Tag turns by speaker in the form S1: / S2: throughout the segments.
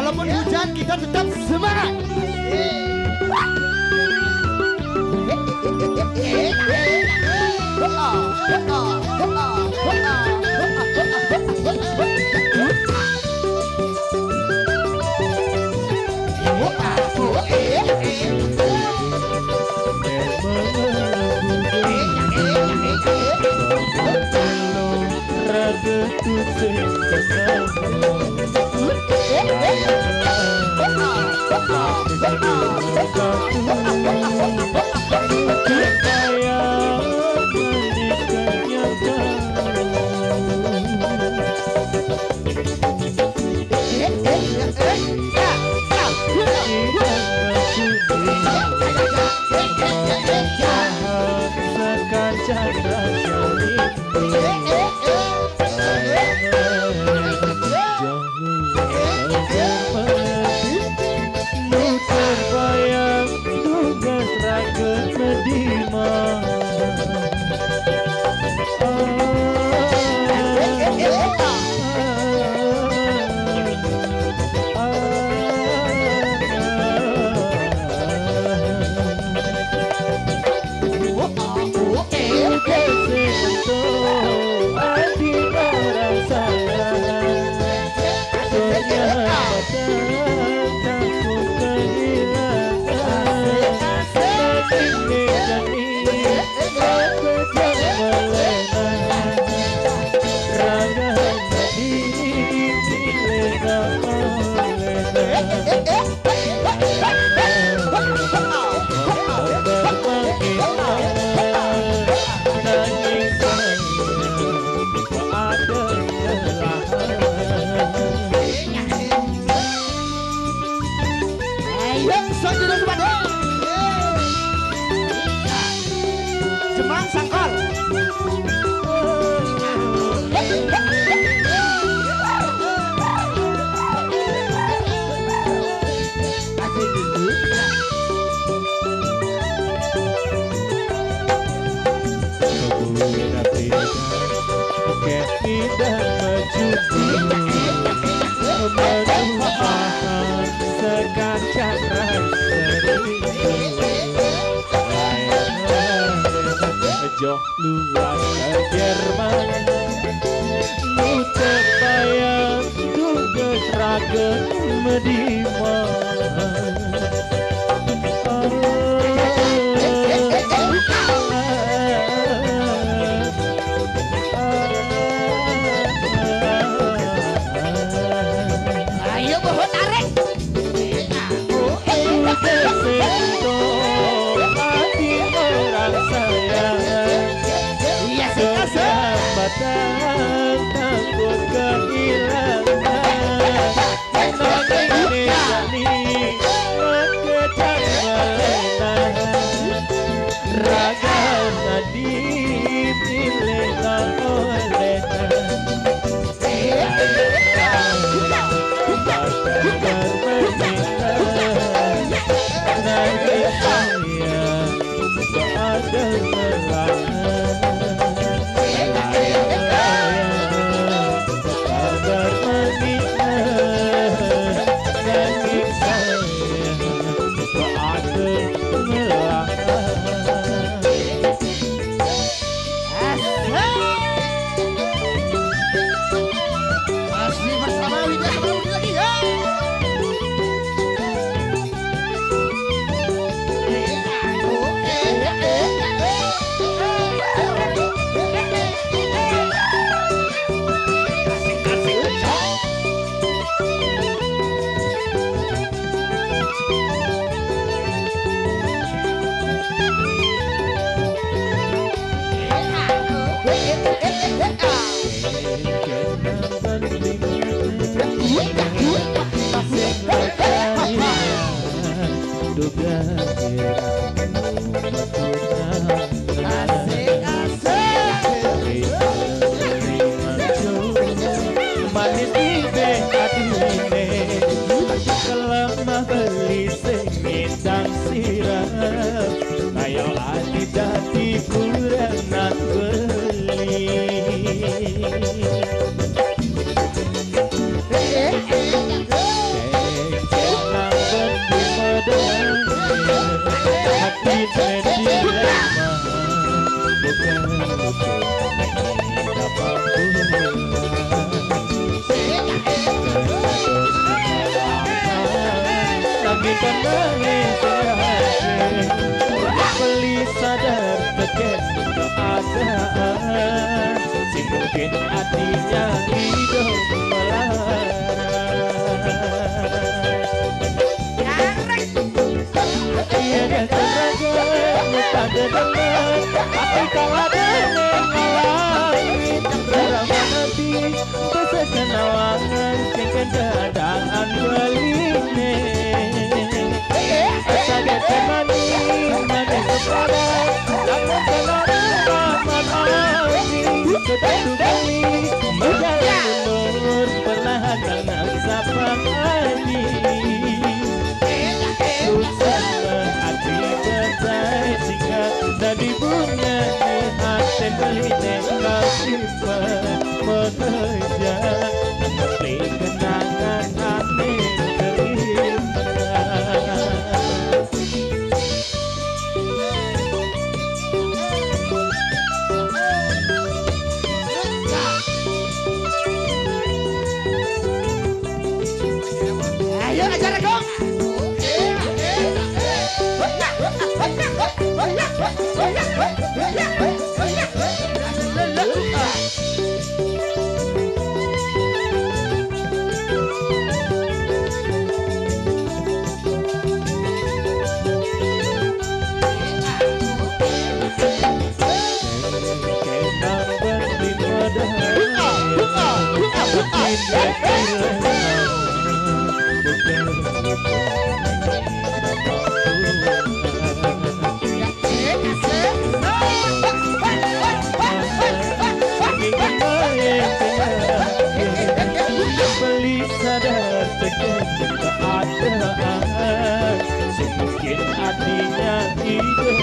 S1: Walaupun hujan kita tetap semangat. Jemang sangkal.
S2: Joh luar Jerman nu terbayang tugas raga medima
S1: Ayo bawa tarik.
S2: Takut kehilangan ini mengejar melena raga nadi pilih oleh keadaan si mungkin hatinya hidup melarat. Iya dia seraga lupa dedengan tapi kalah dengan ngalamin ramah hati besar kenawangan cengken keadaan beline saget temani manis kepada lamun kenal rahmat awi ketatu kami berjalan mundur perlahan dengan sapa kami dari bunga di hati beline kasihkan bekerja tapi kenangan hati
S1: Ayo ajar dong.
S2: beli sadar tekan keadaan semungkin artinya hidup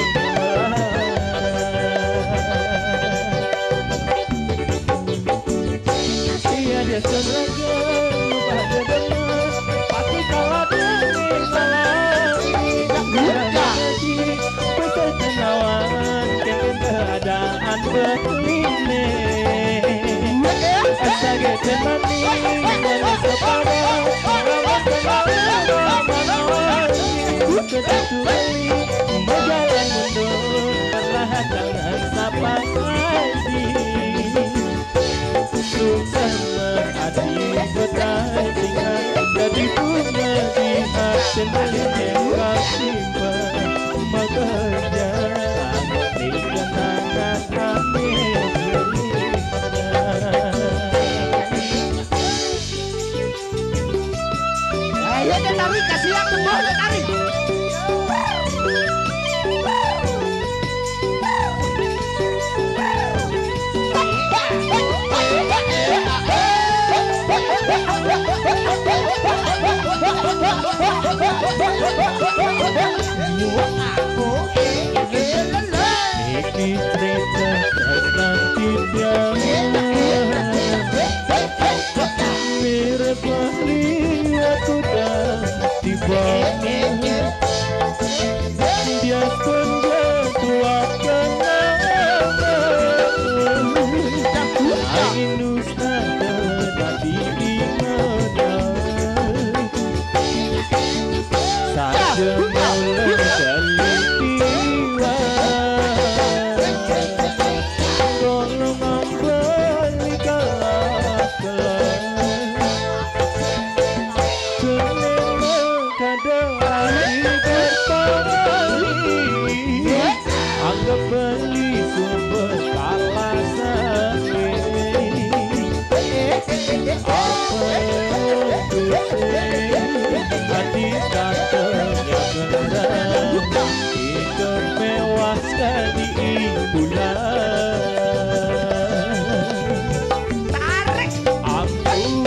S2: iya dia seraga lupa dedengan pasti kalah dengan ngalamin lagi besar kenawan keken keadaan beline saget temani manis kepada ramah kenal ketatu kali berjalan mundur perlahan dengan sapa lagi susah menghati bertandingan jadi bunga di hati beline kasihkan bekerja di kenangan kami
S1: Ayo deh tarik kasih yang mau tarik.
S2: Iki cerita selanjutnya mirip wali aku dah tiba dia pun tua kenangan angin nusantara tadi di mana saja mulai dari jiwa tolong ambali kelas-kelas anggap beli sumber palasan apa hati katanya berat hidup mewah sekali bulan
S1: Tarik.
S2: ampun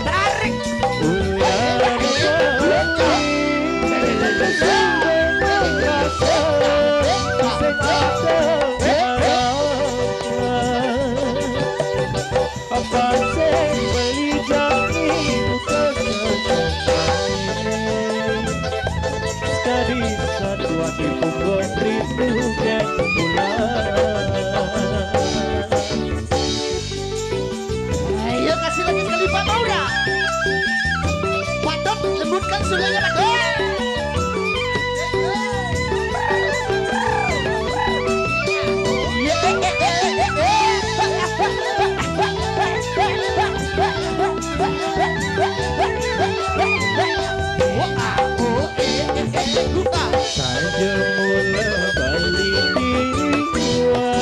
S1: Tarik. Ayo kasih lagi sekali Pak. Lembutkan sungainya Pak.
S2: Saja mula balik dua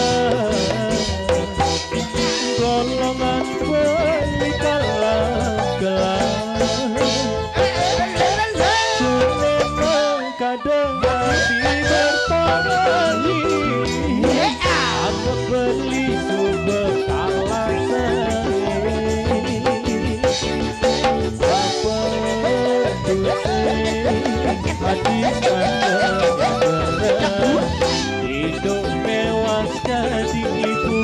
S2: golongan pelikalah gelar Sunemang kadang hati berpanggali Aku beli sumber kalah Apa hati hidup mewah jadi ibu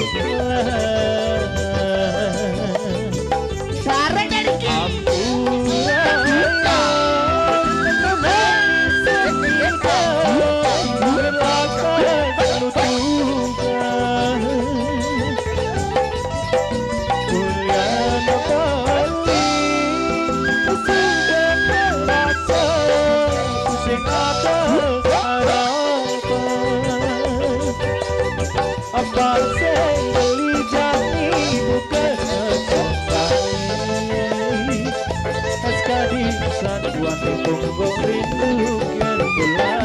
S1: Sarek dari ki.
S2: Apa seli jani bukan sekali Sekali saat buat tunggu rindu kan bulan